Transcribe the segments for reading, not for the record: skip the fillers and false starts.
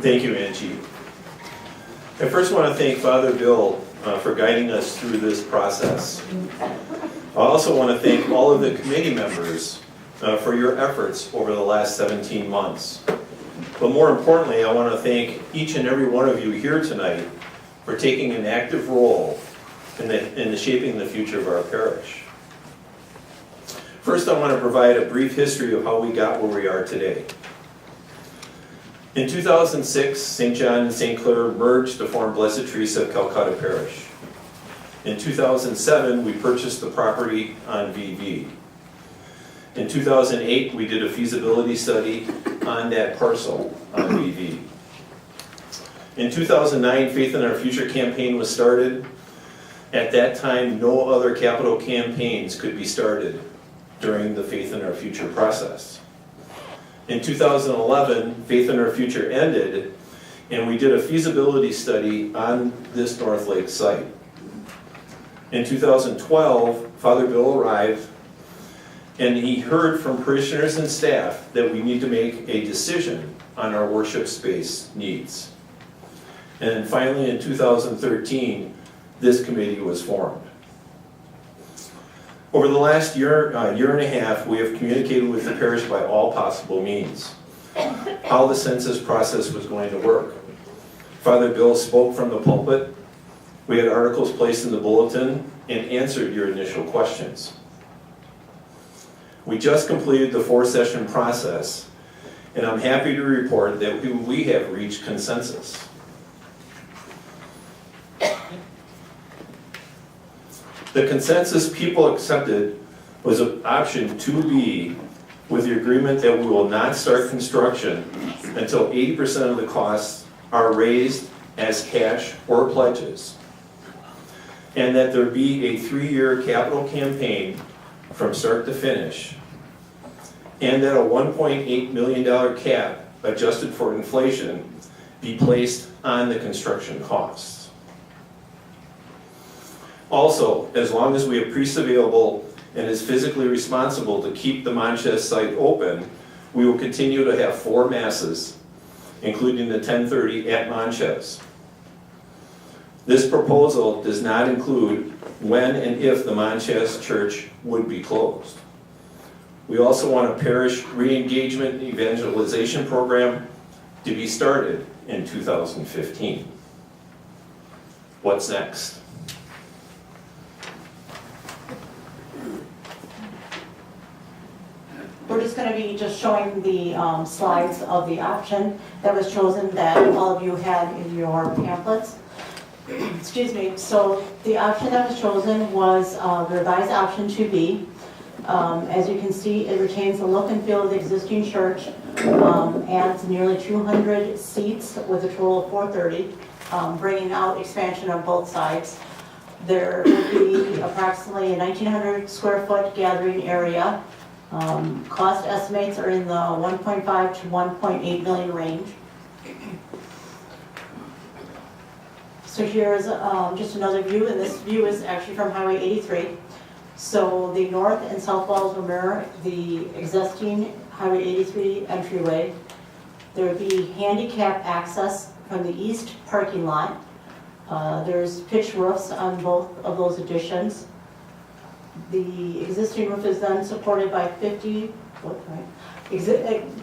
Thank you, Angie. I first want to thank Father Bill for guiding us through this process. I also want to thank all of the committee members for your efforts over the last 17 months. But more importantly, I want to thank each and every one of you here tonight for taking an active role in the shaping the future of our parish. First, I want to provide a brief history of how we got where we are today. In 2006, St. John and St. Clair merged to form Blessed Teresa Calcutta Parish. In 2007, we purchased the property on VV. In 2008, we did a feasibility study on that parcel on VV. In 2009, Faith in Our Future campaign was started. At that time, no other capital campaigns could be started during the Faith in Our Future process. In 2011, Faith in Our Future ended, and we did a feasibility study on this North Lake site. In 2012, Father Bill arrived, and he heard from parishioners and staff that we need to make a decision on our worship space needs. And then finally, in 2013, this committee was formed. Over the last year and a half, we have communicated with the parish by all possible means how the census process was going to work. Father Bill spoke from the pulpit. We had articles placed in the bulletin and answered your initial questions. We just completed the 4-session process, and I'm happy to report that we have reached consensus. The consensus people accepted was option 2B, with the agreement that we will not start construction until 80% of the costs are raised as cash or pledges, and that there be a 3-year capital campaign from start to finish, and that a $1.8 million cap adjusted for inflation be placed on the construction costs. Also, as long as we have priests available and is physically responsible to keep the Monches site open, we will continue to have 4 masses, including the 10:30 at Monches. This proposal does not include when and if the Monches Church would be closed. We also want a parish re-engagement evangelization program to be started in 2015. What's next? We're just going to be just showing the slides of the option that was chosen that all of you had in your pamphlets. Excuse me. So the option that was chosen was the revised option 2B. As you can see, it retains the look and feel of the existing church, adds nearly 200 seats with a total of 430, bringing out expansion on both sides. There will be approximately a 1,900 square foot gathering area. Cost estimates are in the 1.5 to 1.8 million range. So here's just another view, and this view is actually from Highway 83. So the north and south walls will mirror the existing Highway 83 entryway. There will be handicap access from the east parking lot. There's pitched roofs on both of those additions. The existing roof is then supported by 50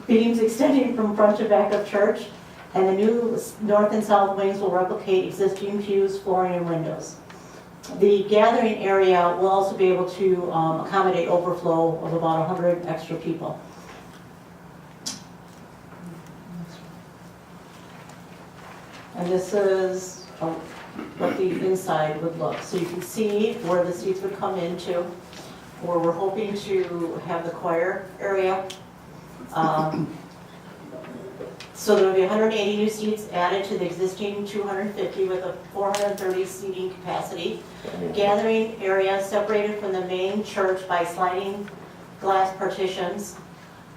beams extending from front to back of church, and the new north and south wings will replicate existing pews, flooring, and windows. The gathering area will also be able to accommodate overflow of about 100 extra people. And this is what the inside would look. So you can see where the seats would come into, where we're hoping to have the choir area. So there will be 180 new seats added to the existing 250 with a 430 seating capacity. Gathering area separated from the main church by sliding glass partitions.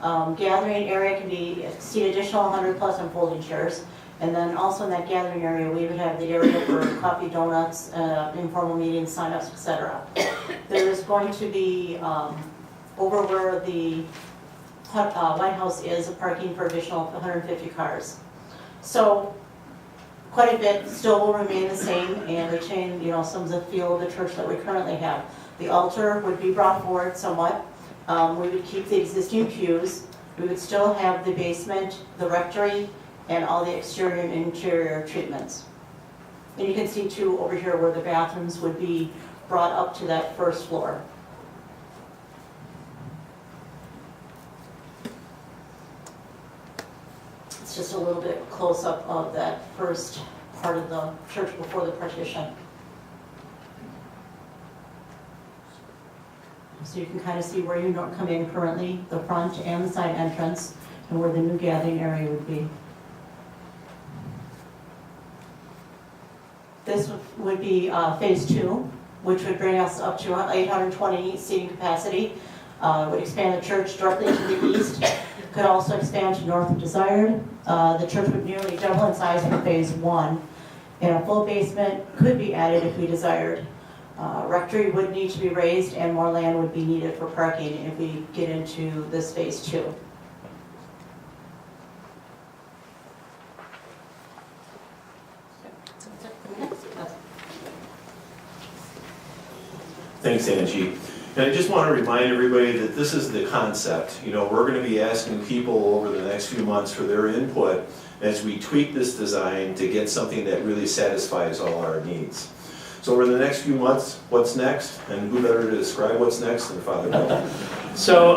Gathering area can be seat additional 100 plus on folding chairs. And then also in that gathering area, we would have the area for coffee, donuts, informal meetings, sign-ups, etc. There is going to be, over where the White House is, a parking for additional 150 cars. So quite a bit still will remain the same, and they change, some of the feel of the church that we currently have. The altar would be brought forward somewhat. We would keep the existing pews. We would still have the basement, the rectory, and all the exterior and interior treatments. And you can see too over here where the bathrooms would be brought up to that first floor. It's just a little bit close up of that first part of the church before the partition. So you can kind of see where you come in currently, the front and the side entrance, and where the new gathering area would be. This would be phase 2, which would bring us up to 820 seating capacity. Would expand the church directly to the east. Could also expand to north if desired. The church would nearly double in size in phase 1. And a full basement could be added if we desired. Rectory would need to be raised, and more land would be needed for parking if we get into this phase 2. Thanks, Angie. And I just want to remind everybody that this is the concept. We're going to be asking people over the next few months for their input as we tweak this design to get something that really satisfies all our needs. So over the next few months, what's next? And who better to describe what's next than Father Bill? So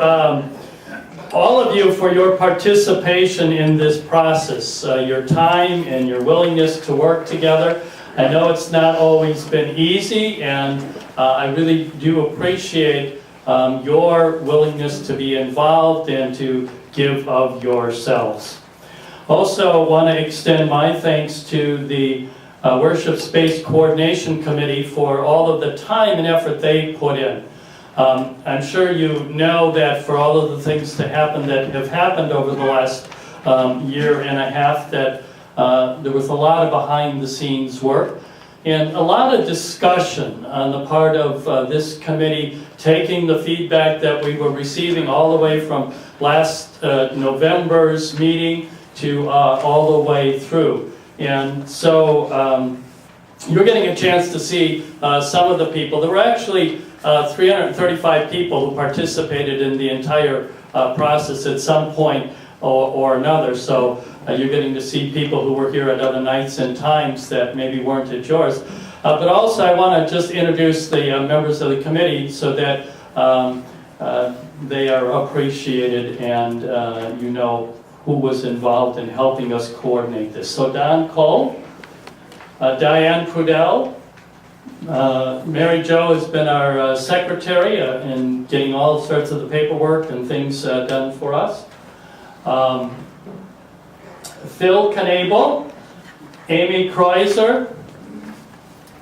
all of you, for your participation in this process, your time and your willingness to work together. I know it's not always been easy, and I really do appreciate your willingness to be involved and to give of yourselves. Also want to extend my thanks to the Worship Space Coordination Committee for all of the time and effort they put in. I'm sure you know that for all of the things that have happened over the last year and a half, that there was a lot of behind-the-scenes work and a lot of discussion on the part of this committee, taking the feedback that we were receiving all the way from last November's meeting to all the way through. And so you're getting a chance to see some of the people. There were actually 335 people who participated in the entire process at some point or another. So you're getting to see people who were here at other nights and times that maybe weren't at yours. But also I want to just introduce the members of the committee so that they are appreciated and you know who was involved in helping us coordinate this. So Don Cole, Diane Prudell, Mary Jo has been our secretary in getting all sorts of the paperwork and things done for us. Phil Knabel, Amy Kreuzer,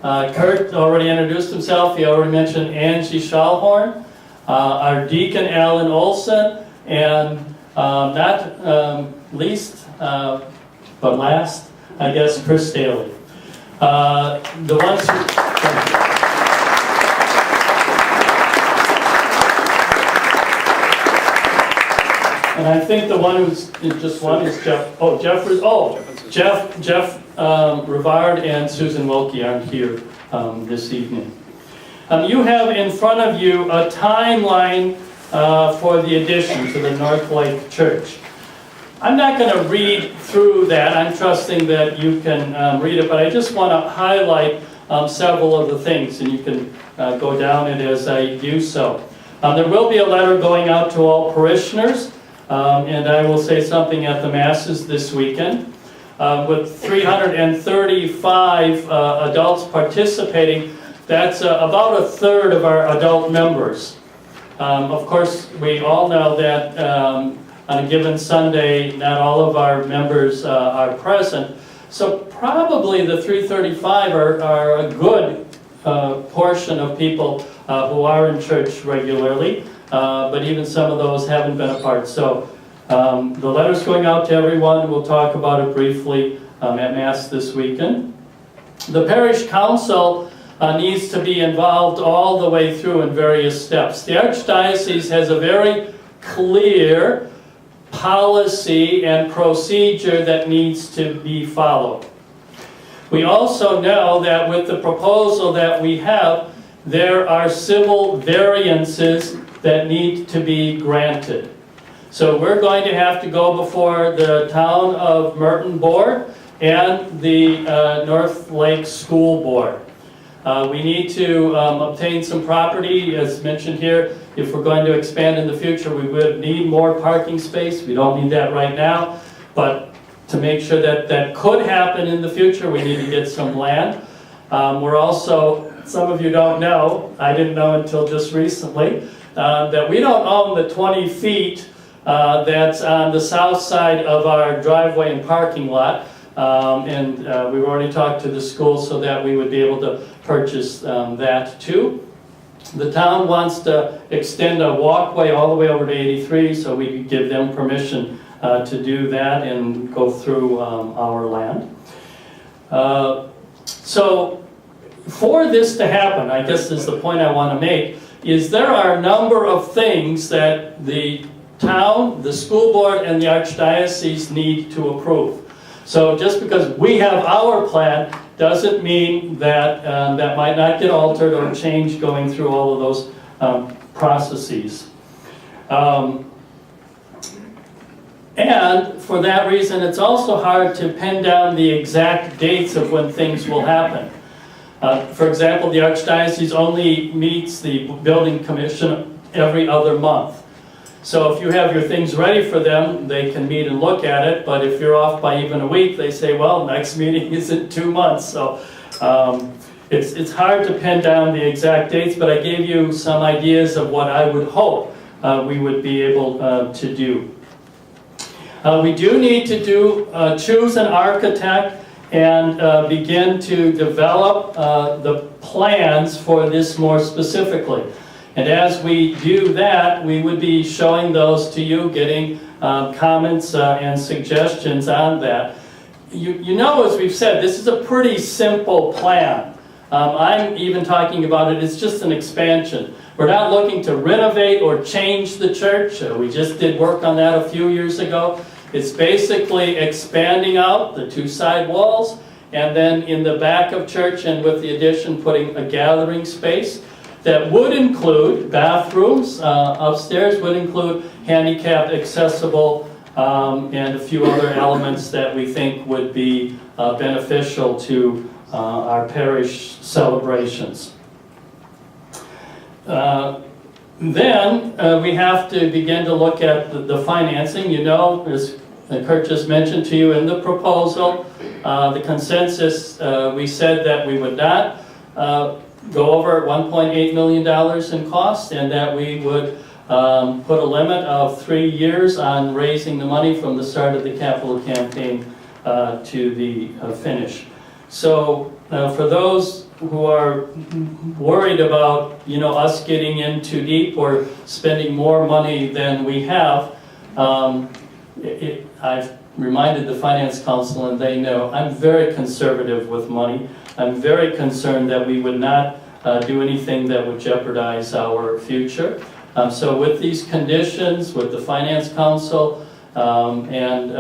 Kurt already introduced himself, he already mentioned Angie Schallhorn, our deacon Alan Olson, and not least, but last, I guess, Chris Daly. The ones who... And I think the one who's just one is Jeff. Oh, Jeff Rivard and Susan Wilkie aren't here this evening. You have in front of you a timeline for the addition to the North Lake Church. I'm not going to read through that. I'm trusting that you can read it, but I just want to highlight several of the things, and you can go down it as I do so. There will be a letter going out to all parishioners. And I will say something at the Masses this weekend. With 335 adults participating, that's about a third of our adult members. Of course, we all know that on a given Sunday, not all of our members are present. So probably the 335 are a good portion of people who are in church regularly. But even some of those haven't been a part. So the letter's going out to everyone. We'll talk about it briefly at Mass this weekend. The parish council needs to be involved all the way through in various steps. The Archdiocese has a very clear policy and procedure that needs to be followed. We also know that with the proposal that we have, there are civil variances that need to be granted. So we're going to have to go before the Town of Merton Board and the North Lake School Board. We need to obtain some property, as mentioned here. If we're going to expand in the future, we would need more parking space. We don't need that right now, but to make sure that that could happen in the future, we need to get some land. We're also, some of you don't know, I didn't know until just recently, that we don't own the 20 feet that's on the south side of our driveway and parking lot. We've already talked to the school so that we would be able to purchase that too. The town wants to extend a walkway all the way over to 83, so we could give them permission to do that and go through our land. So for this to happen, I guess is the point I want to make, is there are a number of things that the town, the school board, and the archdiocese need to approve. So just because we have our plan doesn't mean that that might not get altered or changed going through all of those processes. And for that reason, it's also hard to pin down the exact dates of when things will happen. For example, the archdiocese only meets the building commission every other month. So if you have your things ready for them, they can meet and look at it, but if you're off by even a week, they say, well, next meeting is in 2 months. So it's hard to pin down the exact dates, but I gave you some ideas of what I would hope we would be able to do. We do need to choose an architect and begin to develop the plans for this more specifically. And as we do that, we would be showing those to you, getting comments and suggestions on that. You know, as we've said, this is a pretty simple plan. I'm even talking about it, it's just an expansion. We're not looking to renovate or change the church. We just did work on that a few years ago. It's basically expanding out the 2 side walls, and then in the back of church and with the addition putting a gathering space that would include bathrooms upstairs, would include handicapped accessible and a few other elements that we think would be beneficial to our parish celebrations. Then we have to begin to look at the financing. You know, as Kurt just mentioned to you in the proposal, the consensus, we said that we would not go over $1.8 million in cost, and that we would put a limit of 3 years on raising the money from the start of the capital campaign to the finish. So for those who are worried about, you know, us getting in too deep or spending more money than we have, I've reminded the Finance Council, and they know I'm very conservative with money. I'm very concerned that we would not do anything that would jeopardize our future. So with these conditions, with the Finance Council, and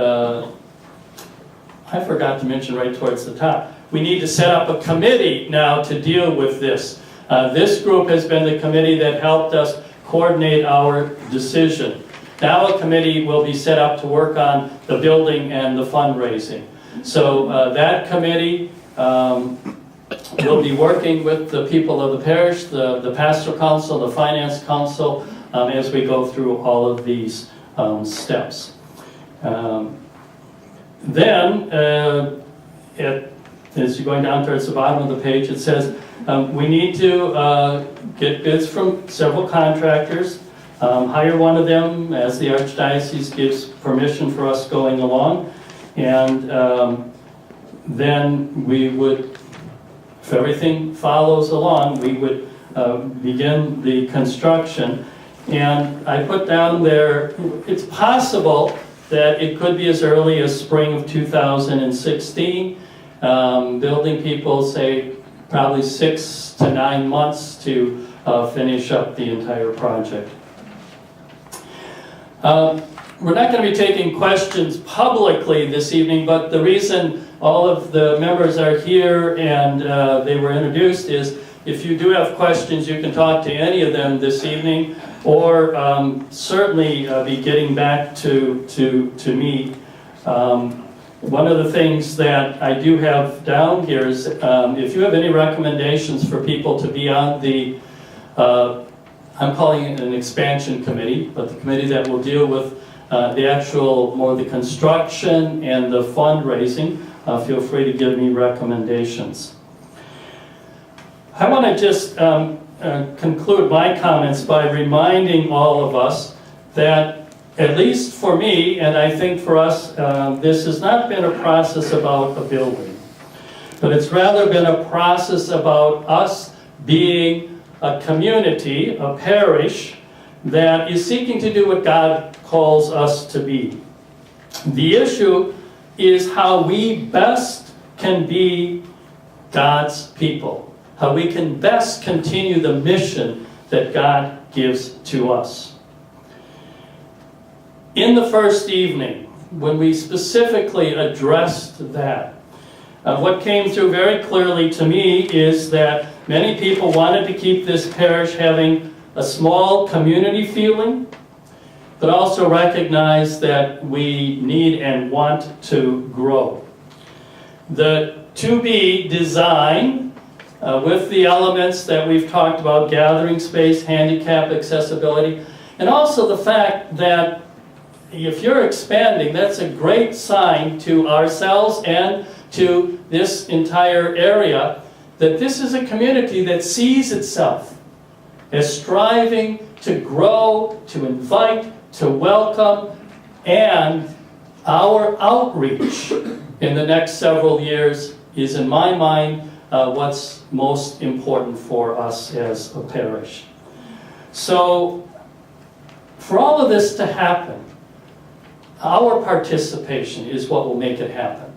I forgot to mention right towards the top, we need to set up a committee now to deal with this. This group has been the committee that helped us coordinate our decision. Now a committee will be set up to work on the building and the fundraising. So that committee will be working with the people of the parish, the pastoral council, the finance council, as we go through all of these steps. As you're going down towards the bottom of the page, it says we need to get bids from several contractors, hire one of them as the Archdiocese gives permission for us going along, and then we would, if everything follows along, we would begin the construction. And I put down there, it's possible that it could be as early as spring of 2016. Building people say probably 6 to 9 months to finish up the entire project. we're not going to be taking questions publicly this evening, but the reason all of the members are here and they were introduced is if you do have questions, you can talk to any of them this evening, or certainly be getting back to me. One of the things that I do have down here is if you have any recommendations for people to be on the, I'm calling it an expansion committee, but the committee that will deal with the actual, more the construction and the fundraising, feel free to give me recommendations. I want to just conclude my comments by reminding all of us that, at least for me, and I think for us, this has not been a process about a building, but it's rather been a process about us being a community, a parish, that is seeking to do what God calls us to be. The issue is how we best can be God's people, how we can best continue the mission that God gives to us. In the first evening, when we specifically addressed that, what came through very clearly to me is that many people wanted to keep this parish having a small community feeling, but also recognize that we need and want to grow. The to-be design, with the elements that we've talked about, gathering space, handicap accessibility, and also the fact that if you're expanding, that's a great sign to ourselves and to this entire area that this is a community that sees itself as striving to grow, to invite, to welcome, and our outreach in the next several years is, in my mind, what's most important for us as a parish. So, for all of this to happen, our participation is what will make it happen.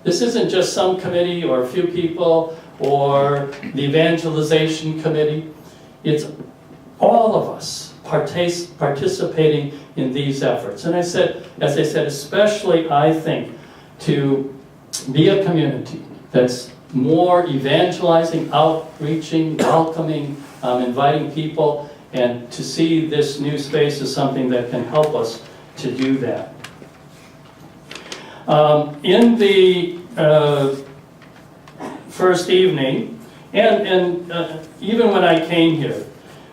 This isn't just some committee or a few people or the evangelization committee. It's all of us participating in these efforts. And as I said, especially I think to be a community that's more evangelizing, outreaching, welcoming, inviting people, and to see this new space as something that can help us to do that. In the first evening, and even when I came here,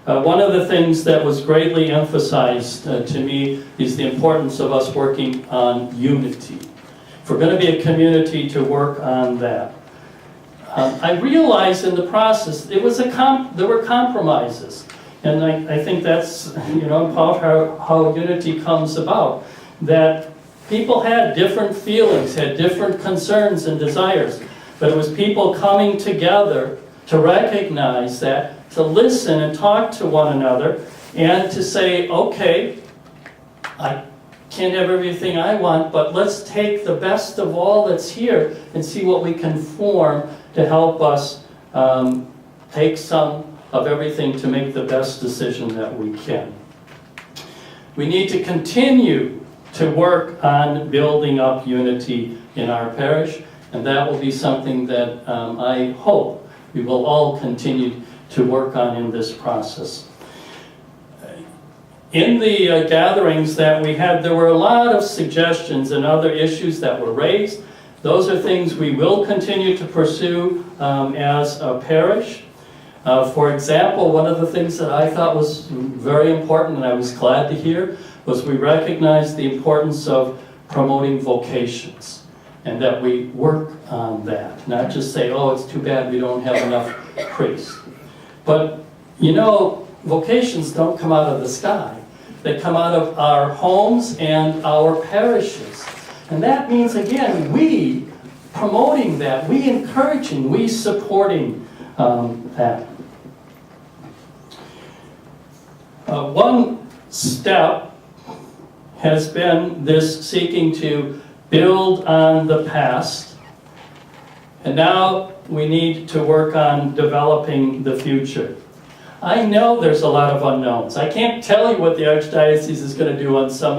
one of the things that was greatly emphasized to me is the importance of us working on unity. If we're going to be a community, to work on that. I realized in the process there were compromises, and I think that's about how unity comes about. That people had different feelings, had different concerns and desires, but it was people coming together to recognize that, to listen and talk to one another, and to say, okay, I can't have everything I want, but let's take the best of all that's here and see what we can form to help us take some of everything to make the best decision that we can. We need to continue to work on building up unity in our parish, and that will be something that I hope we will all continue to work on in this process. In the gatherings that we had, there were a lot of suggestions and other issues that were raised. Those are things we will continue to pursue as a parish. For example, one of the things that I thought was very important, and I was glad to hear, was we recognized the importance of promoting vocations, and that we work on that. Not just say, oh, it's too bad we don't have enough priests. But, vocations don't come out of the sky. They come out of our homes and our parishes. And that means, again, we promoting that, we encouraging, we supporting that. One step has been this seeking to build on the past, and now we need to work on developing the future. I know there's a lot of unknowns. I can't tell you what the Archdiocese is going to do on some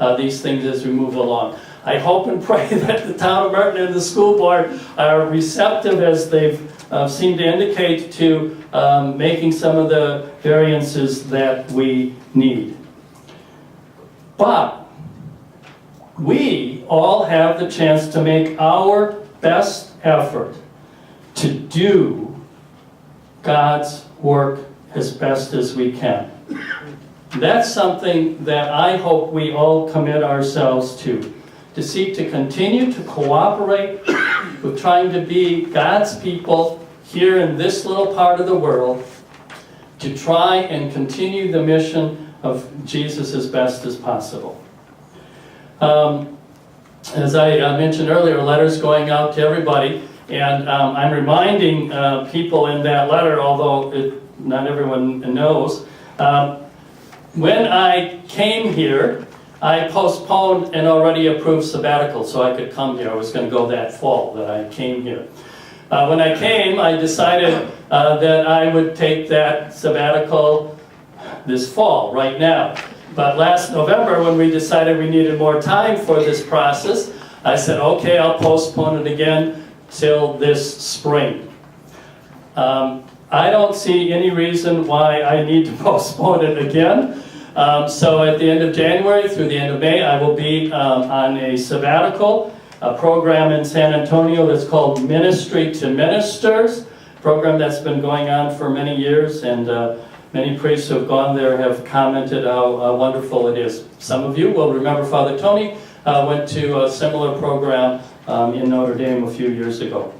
of these things as we move along. I hope and pray that the town of Merton and the school board are receptive, as they've seemed to indicate, to making some of the variances that we need. But we all have the chance to make our best effort to do God's work as best as we can. That's something that I hope we all commit ourselves to seek to continue to cooperate with trying to be God's people here in this little part of the world, to try and continue the mission of Jesus as best as possible. As I mentioned earlier, letters going out to everybody, and I'm reminding people in that letter, although not everyone knows, when I came here, I postponed an already approved sabbatical so I could come here. I was going to go that fall that I came here. When I came, I decided that I would take that sabbatical this fall, right now. But last November, when we decided we needed more time for this process, I said, okay, I'll postpone it again till this spring. I don't see any reason why I need to postpone it again. So at the end of January through the end of May, I will be on a sabbatical, a program in San Antonio that's called Ministry to Ministers, a program that's been going on for many years, and many priests who have gone there have commented how wonderful it is. Some of you will remember Father Tony went to a similar program in Notre Dame a few years ago.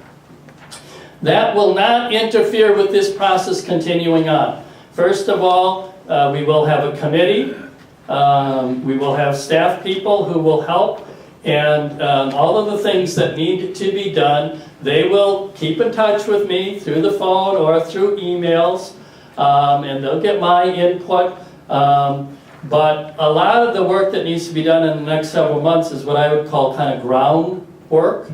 That will not interfere with this process continuing on. First of all, we will have a committee. We will have staff people who will help, and all of the things that need to be done, they will keep in touch with me through the phone or through emails, and they'll get my input. But a lot of the work that needs to be done in the next several months is what I would call kind of groundwork.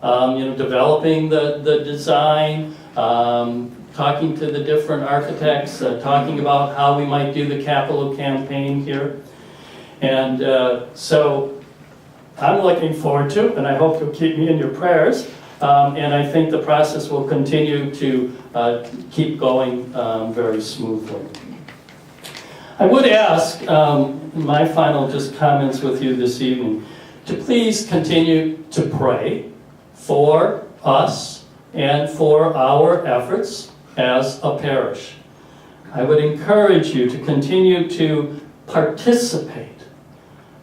Developing the design, talking to the different architects, talking about how we might do the capital campaign here. And so I'm looking forward to, and I hope you'll keep me in your prayers, and I think the process will continue to keep going very smoothly. I would ask, my final just comments with you this evening, to please continue to pray for us and for our efforts as a parish. I would encourage you to continue to participate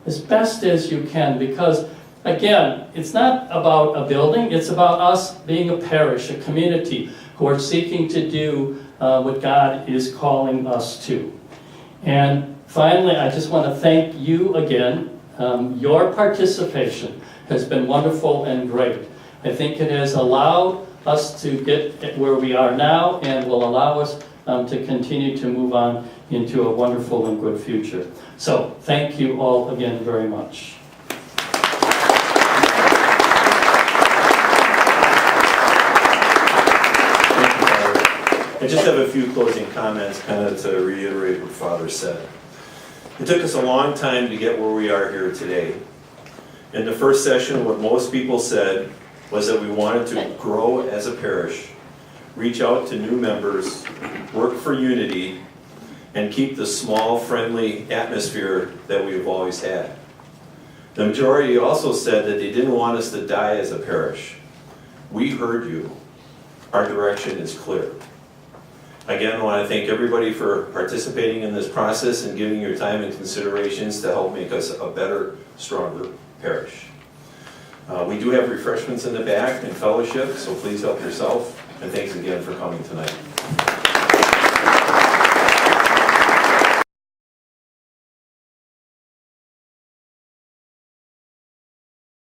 as best as you can, because again, it's not about a building, it's about us being a parish, a community who are seeking to do what God is calling us to. And finally, I just want to thank you again. Your participation has been wonderful and great. I think it has allowed us to get where we are now, and will allow us to continue to move on into a wonderful and good future. So, thank you all again very much. I just have a few closing comments, kind of to reiterate what Father said. It took us a long time to get where we are here today. In the first session, what most people said was that we wanted to grow as a parish, reach out to new members, work for unity, and keep the small, friendly atmosphere that we've always had. The majority also said that they didn't want us to die as a parish. We heard you. Our direction is clear. Again, I want to thank everybody for participating in this process and giving your time and considerations to help make us a better, stronger parish. We do have refreshments in the back and fellowship, so please help yourself. And thanks again for coming tonight.